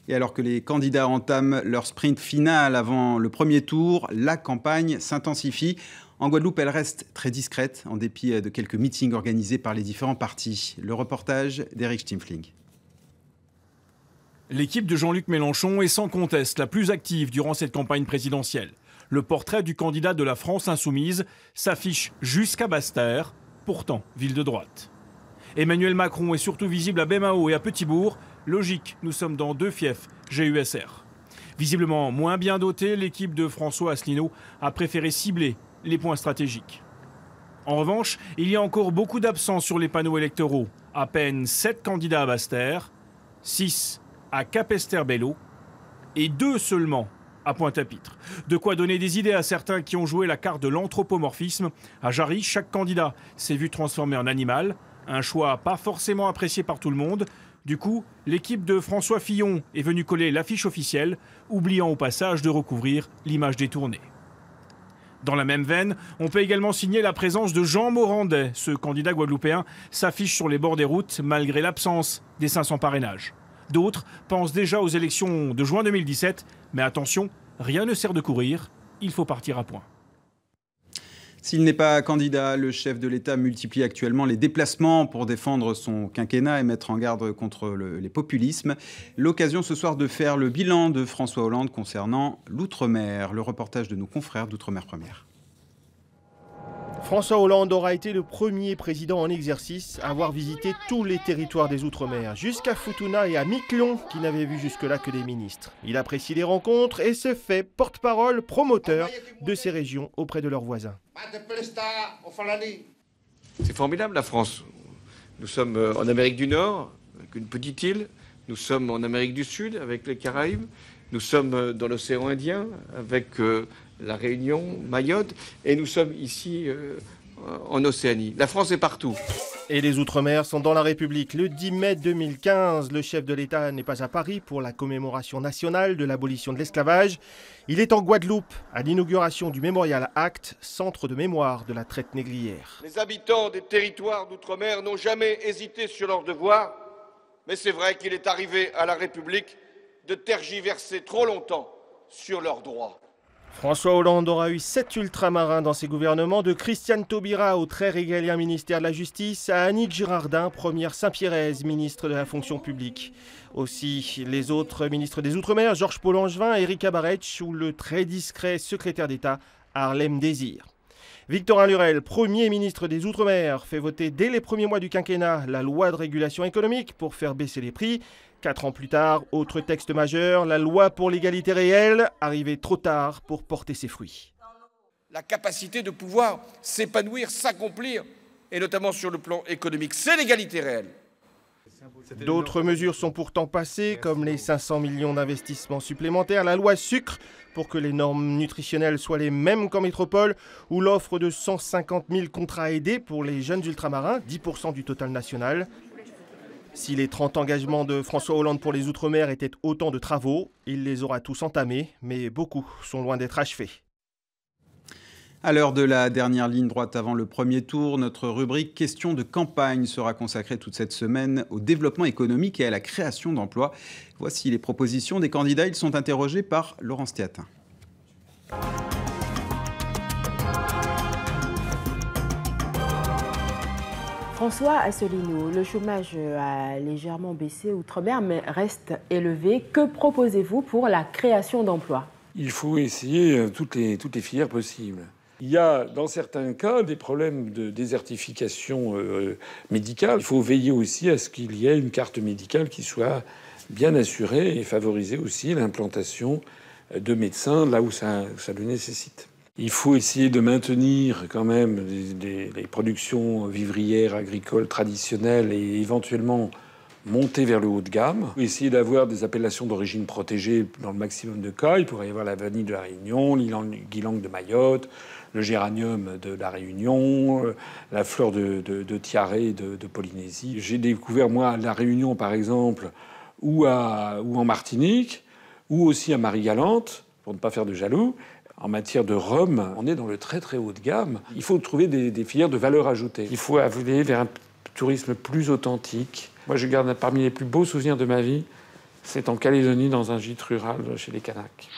Et alors que les candidats entament leur sprint final avant le premier tour, la campagne s'intensifie. En Guadeloupe, elle reste très discrète, en dépit de quelques meetings organisés par les différents partis. Le reportage d'Éric Stimfling. L'équipe de Jean-Luc Mélenchon est sans conteste la plus active durant cette campagne présidentielle. Le portrait du candidat de la France insoumise s'affiche jusqu'à Basse-Terre, pourtant ville de droite. Emmanuel Macron est surtout visible à Baie-Mahault et à Petit-Bourg. Logique, nous sommes dans 2 fiefs GUSR. Visiblement moins bien dotée, l'équipe de François Asselineau a préféré cibler les points stratégiques. En revanche, il y a encore beaucoup d'absents sur les panneaux électoraux. À peine 7 candidats à Basse-Terre, 6 à Capesterre-Belle-Eau et 2 seulement à Pointe-à-Pitre. De quoi donner des idées à certains qui ont joué la carte de l'anthropomorphisme. À Jarry, chaque candidat s'est vu transformé en animal. Un choix pas forcément apprécié par tout le monde. Du coup, l'équipe de François Fillon est venue coller l'affiche officielle, oubliant au passage de recouvrir l'image détournée. Dans la même veine, on peut également signer la présence de Jean Morandais. Ce candidat guadeloupéen s'affiche sur les bords des routes malgré l'absence des 500 parrainages. D'autres pensent déjà aux élections de juin 2017. Mais attention, rien ne sert de courir, il faut partir à point. S'il n'est pas candidat, le chef de l'État multiplie actuellement les déplacements pour défendre son quinquennat et mettre en garde contre les populismes. L'occasion ce soir de faire le bilan de François Hollande concernant l'outre-mer. Le reportage de nos confrères d'Outre-mer Première. François Hollande aura été le premier président en exercice à avoir visité tous les territoires des Outre-mer, jusqu'à Futuna et à Miquelon, qui n'avaient vu jusque-là que des ministres. Il apprécie les rencontres et se fait porte-parole, promoteur de ces régions auprès de leurs voisins. C'est formidable la France. Nous sommes en Amérique du Nord, avec une petite île. Nous sommes en Amérique du Sud, avec les Caraïbes. Nous sommes dans l'océan Indien, avec la Réunion, Mayotte, et nous sommes ici en Océanie. La France est partout. Et les Outre-mer sont dans la République. Le 10 mai 2015, le chef de l'État n'est pas à Paris pour la commémoration nationale de l'abolition de l'esclavage. Il est en Guadeloupe, à l'inauguration du Mémorial Act, centre de mémoire de la traite négrière. Les habitants des territoires d'Outre-mer n'ont jamais hésité sur leurs devoirs, mais c'est vrai qu'il est arrivé à la République de tergiverser trop longtemps sur leurs droits. François Hollande aura eu 7 ultramarins dans ses gouvernements, de Christiane Taubira au très régalien ministère de la Justice à Annick Girardin, première Saint-Pierraise, ministre de la fonction publique. Aussi les autres ministres des Outre-mer, Georges-Paul Angevin, Erika Baretsch ou le très discret secrétaire d'État Harlem Désir. Victorin Lurel, Premier ministre des Outre-mer, fait voter dès les premiers mois du quinquennat la loi de régulation économique pour faire baisser les prix. 4 ans plus tard, autre texte majeur, la loi pour l'égalité réelle, arrivée trop tard pour porter ses fruits. La capacité de pouvoir s'épanouir, s'accomplir, et notamment sur le plan économique, c'est l'égalité réelle. D'autres mesures sont pourtant passées, comme les 500 millions d'investissements supplémentaires, la loi sucre, pour que les normes nutritionnelles soient les mêmes qu'en métropole, ou l'offre de 150 000 contrats aidés pour les jeunes ultramarins, 10% du total national. Si les 30 engagements de François Hollande pour les Outre-mer étaient autant de travaux, il les aura tous entamés, mais beaucoup sont loin d'être achevés. À l'heure de la dernière ligne droite avant le premier tour, notre rubrique Questions de campagne sera consacrée toute cette semaine au développement économique et à la création d'emplois. Voici les propositions des candidats. Ils sont interrogés par Laurence Théatin. François Asselineau, le chômage a légèrement baissé outre-mer, mais reste élevé. Que proposez-vous pour la création d'emplois? Il faut essayer toutes les filières possibles. Il y a, dans certains cas, des problèmes de désertification médicale. Il faut veiller aussi à ce qu'il y ait une carte médicale qui soit bien assurée et favoriser aussi l'implantation de médecins là où ça le nécessite. Il faut essayer de maintenir quand même les productions vivrières, agricoles traditionnelles et éventuellement monter vers le haut de gamme. Il faut essayer d'avoir des appellations d'origine protégée dans le maximum de cas. Il pourrait y avoir la vanille de la Réunion, l'ylang de Mayotte, le géranium de la Réunion, la fleur de Tiaré de Polynésie. J'ai découvert, moi, à la Réunion, par exemple, ou en Martinique, ou aussi à Marie-Galante, pour ne pas faire de jaloux. En matière de rhum, on est dans le très très haut de gamme. Il faut trouver des filières de valeur ajoutée. Il faut aller vers un tourisme plus authentique. Moi, je garde parmi les plus beaux souvenirs de ma vie, C'est en Calédonie, dans un gîte rural chez les Kanaks.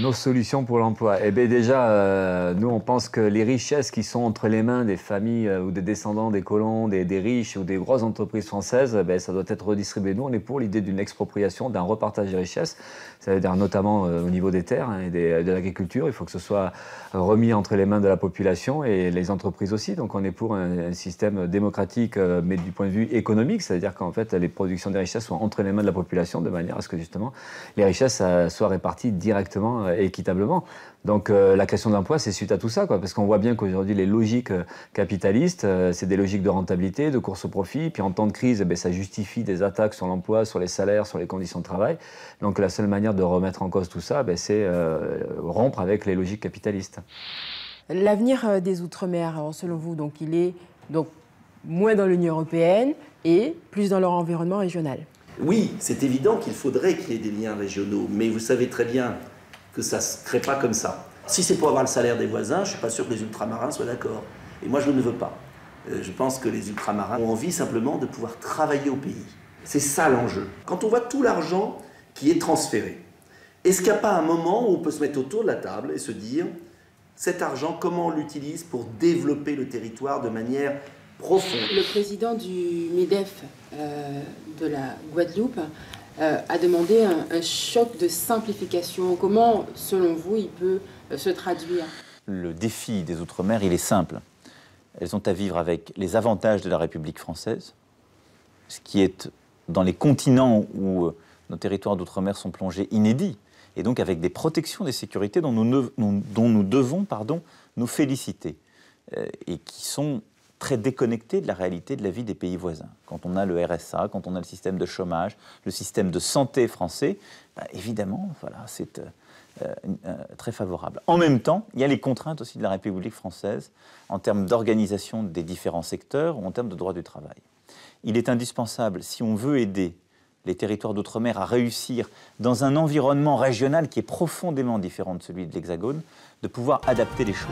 Nos solutions pour l'emploi. Eh bien déjà, nous on pense que les richesses qui sont entre les mains des familles ou des descendants des colons, des riches ou des grosses entreprises françaises, ça doit être redistribué. Nous on est pour l'idée d'une expropriation, d'un repartage des richesses. Ça veut dire notamment au niveau des terres et de l'agriculture. Il faut que ce soit remis entre les mains de la population et les entreprises aussi. Donc on est pour un système démocratique, mais du point de vue économique. C'est-à-dire qu'en fait les productions des richesses soient entre les mains de la population de manière à ce que justement les richesses soient réparties directement et équitablement. Donc la question de l'emploi, c'est suite à tout ça, quoi, parce qu'on voit bien qu'aujourd'hui les logiques capitalistes, c'est des logiques de rentabilité, de course au profit, puis en temps de crise, ça justifie des attaques sur l'emploi, sur les salaires, sur les conditions de travail. Donc la seule manière de remettre en cause tout ça, c'est rompre avec les logiques capitalistes. L'avenir des Outre-mer, selon vous, donc, il est donc, moins dans l'Union européenne et plus dans leur environnement régional? Oui, c'est évident qu'il faudrait qu'il y ait des liens régionaux, mais vous savez très bien que ça ne se crée pas comme ça. Si c'est pour avoir le salaire des voisins, je ne suis pas sûr que les ultramarins soient d'accord. Et moi, je ne veux pas. Je pense que les ultramarins ont envie simplement de pouvoir travailler au pays. C'est ça l'enjeu. Quand on voit tout l'argent qui est transféré, est-ce qu'il n'y a pas un moment où on peut se mettre autour de la table et se dire cet argent, comment on l'utilise pour développer le territoire de manière profonde? Le président du MEDEF de la Guadeloupe a demandé un choc de simplification. Comment, selon vous, il peut se traduire? Le défi des Outre-mer, il est simple. Elles ont à vivre avec les avantages de la République française, ce qui est dans les continents où nos territoires d'Outre-mer sont plongés inédits, et donc avec des protections des sécurités dont nous devons nous féliciter, et qui sont très déconnectés de la réalité de la vie des pays voisins. Quand on a le RSA, quand on a le système de chômage, le système de santé français, évidemment, voilà, c'est très favorable. En même temps, il y a les contraintes aussi de la République française en termes d'organisation des différents secteurs ou en termes de droit du travail. Il est indispensable, si on veut aider les territoires d'outre-mer à réussir dans un environnement régional qui est profondément différent de celui de l'Hexagone, de pouvoir adapter les choses.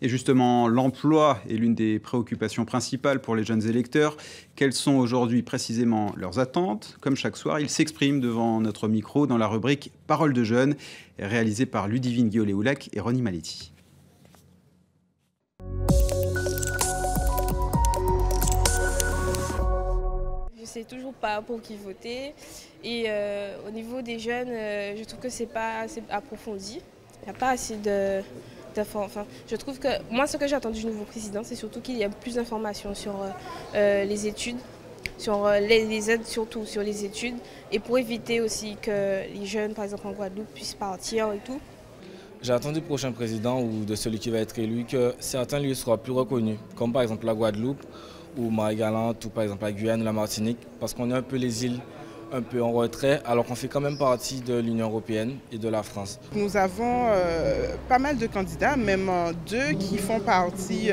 Et justement, l'emploi est l'une des préoccupations principales pour les jeunes électeurs. Quelles sont aujourd'hui précisément leurs attentes? Comme chaque soir, ils s'expriment devant notre micro dans la rubrique « Paroles de jeunes » réalisée par Ludivine Guiolé-Oulac et Ronnie Maletti. Je ne sais toujours pas pour qui voter. Et au niveau des jeunes, je trouve que ce n'est pas assez approfondi. Il n'y a pas assez de... Enfin, je trouve que moi, ce que j'ai attendu du nouveau président, c'est surtout qu'il y ait plus d'informations sur les études, sur les aides surtout sur les études, et pour éviter aussi que les jeunes, par exemple en Guadeloupe, puissent partir et tout. J'ai attendu du prochain président ou de celui qui va être élu que certains lieux soient plus reconnus, comme par exemple la Guadeloupe ou Marie-Galante ou par exemple la Guyane ou la Martinique, parce qu'on est un peu les îles un peu en retrait, alors qu'on fait quand même partie de l'Union européenne et de la France. Nous avons pas mal de candidats, même deux qui font partie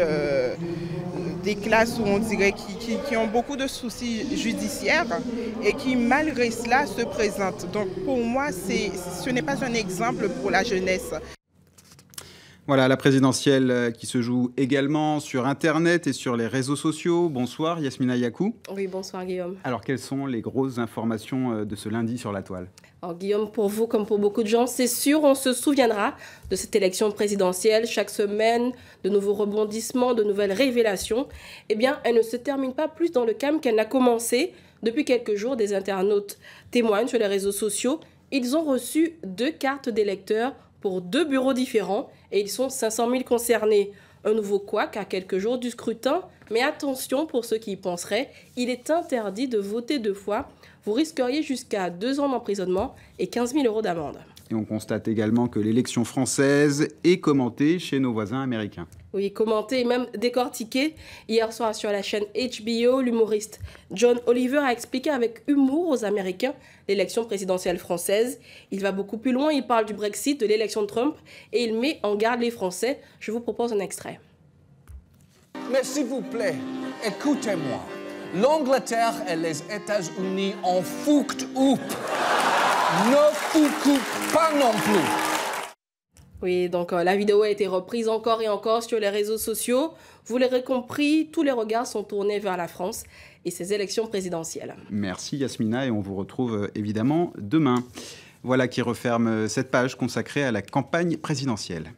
des classes où on dirait qui ont beaucoup de soucis judiciaires et qui, malgré cela, se présentent. Donc pour moi, ce n'est pas un exemple pour la jeunesse. Voilà, la présidentielle qui se joue également sur Internet et sur les réseaux sociaux. Bonsoir, Yasmina Yakou. Oui, bonsoir Guillaume. Alors, quelles sont les grosses informations de ce lundi sur la toile? Alors Guillaume, pour vous comme pour beaucoup de gens, c'est sûr, on se souviendra de cette élection présidentielle. Chaque semaine, de nouveaux rebondissements, de nouvelles révélations. Eh bien, elle ne se termine pas plus dans le calme qu'elle n'a commencé. Depuis quelques jours, des internautes témoignent sur les réseaux sociaux. Ils ont reçu 2 cartes d'électeurs pour 2 bureaux différents et ils sont 500 000 concernés. Un nouveau couac à quelques jours du scrutin, mais attention pour ceux qui y penseraient, il est interdit de voter 2 fois. Vous risqueriez jusqu'à 2 ans d'emprisonnement et 15 000 € d'amende. Et on constate également que l'élection française est commentée chez nos voisins américains. Oui, commenté et même décortiqué. Hier soir sur la chaîne HBO, l'humoriste John Oliver a expliqué avec humour aux Américains l'élection présidentielle française. Il va beaucoup plus loin, il parle du Brexit, de l'élection de Trump et il met en garde les Français. Je vous propose un extrait. Mais s'il vous plaît, écoutez-moi. L'Angleterre et les États-Unis en foutent up. Ne foutent pas non plus. Oui, donc la vidéo a été reprise encore et encore sur les réseaux sociaux. Vous l'aurez compris, tous les regards sont tournés vers la France et ses élections présidentielles. Merci Yasmina et on vous retrouve évidemment demain. Voilà qui referme cette page consacrée à la campagne présidentielle.